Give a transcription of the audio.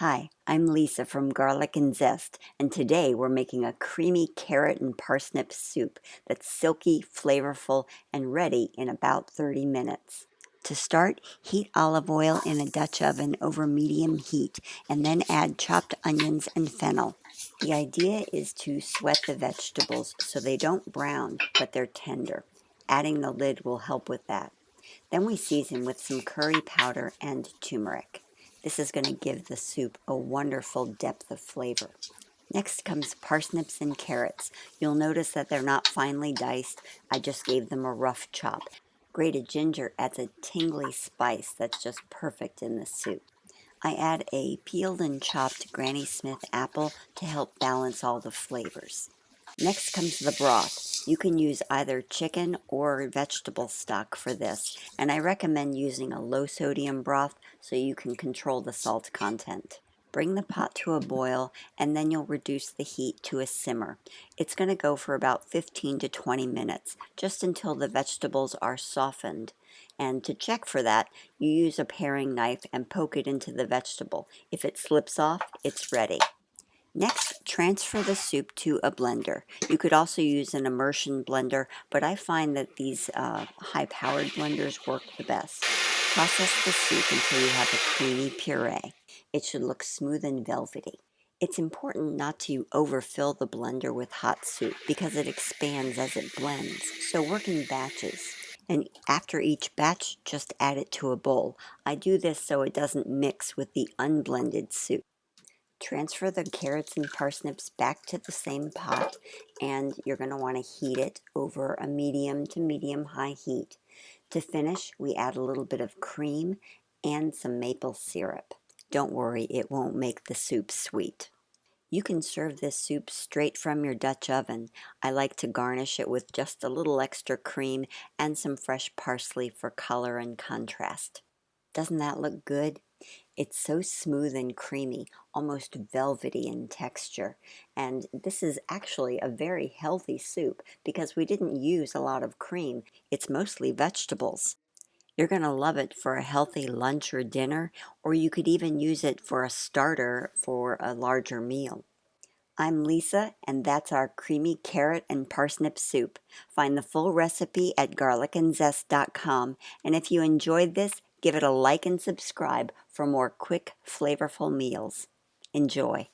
Hi, I'm Lisa from Garlic and Zest, and today we're making a creamy carrot and parsnip soup that's silky, flavorful, and ready in about 30 minutes. To start, heat olive oil in a Dutch oven over medium heat, and then add chopped onions and fennel. The idea is to sweat the vegetables so they don't brown, but they're tender. Adding the lid will help with that. Then we season with some curry powder and turmeric. This is going to give the soup a wonderful depth of flavor. Next comes parsnips and carrots. You'll notice that they're not finely diced. I just gave them a rough chop. Grated ginger adds a tingly spice that's just perfect in this soup. I add a peeled and chopped Granny Smith apple to help balance all the flavors. Next comes the broth. You can use either chicken or vegetable stock for this, and I recommend using a low sodium broth so you can control the salt content. Bring the pot to a boil, and then you'll reduce the heat to a simmer. It's going to go for about 15 to 20 minutes, just until the vegetables are softened. And to check for that, you use a paring knife and poke it into the vegetable. If it slips off, it's ready. Next, transfer the soup to a blender. You could also use an immersion blender, but I find that these high-powered blenders work the best. Process the soup until you have a creamy puree. It should look smooth and velvety. It's important not to overfill the blender with hot soup because it expands as it blends, so work in batches. And after each batch, just add it to a bowl. I do this so it doesn't mix with the unblended soup. Transfer the carrots and parsnips back to the same pot, and you're going to want to heat it over a medium to medium-high heat. To finish, we add a little bit of cream and some maple syrup. Don't worry, it won't make the soup sweet. You can serve this soup straight from your Dutch oven. I like to garnish it with just a little extra cream and some fresh parsley for color and contrast. Doesn't that look good? It's so smooth and creamy, almost velvety in texture. And this is actually a very healthy soup because we didn't use a lot of cream. It's mostly vegetables. You're going to love it for a healthy lunch or dinner, or you could even use it for a starter for a larger meal. I'm Lisa, and that's our creamy carrot and parsnip soup. Find the full recipe at garlicandzest.com, and if you enjoyed this, give it a like and subscribe for more quick, flavorful meals. Enjoy.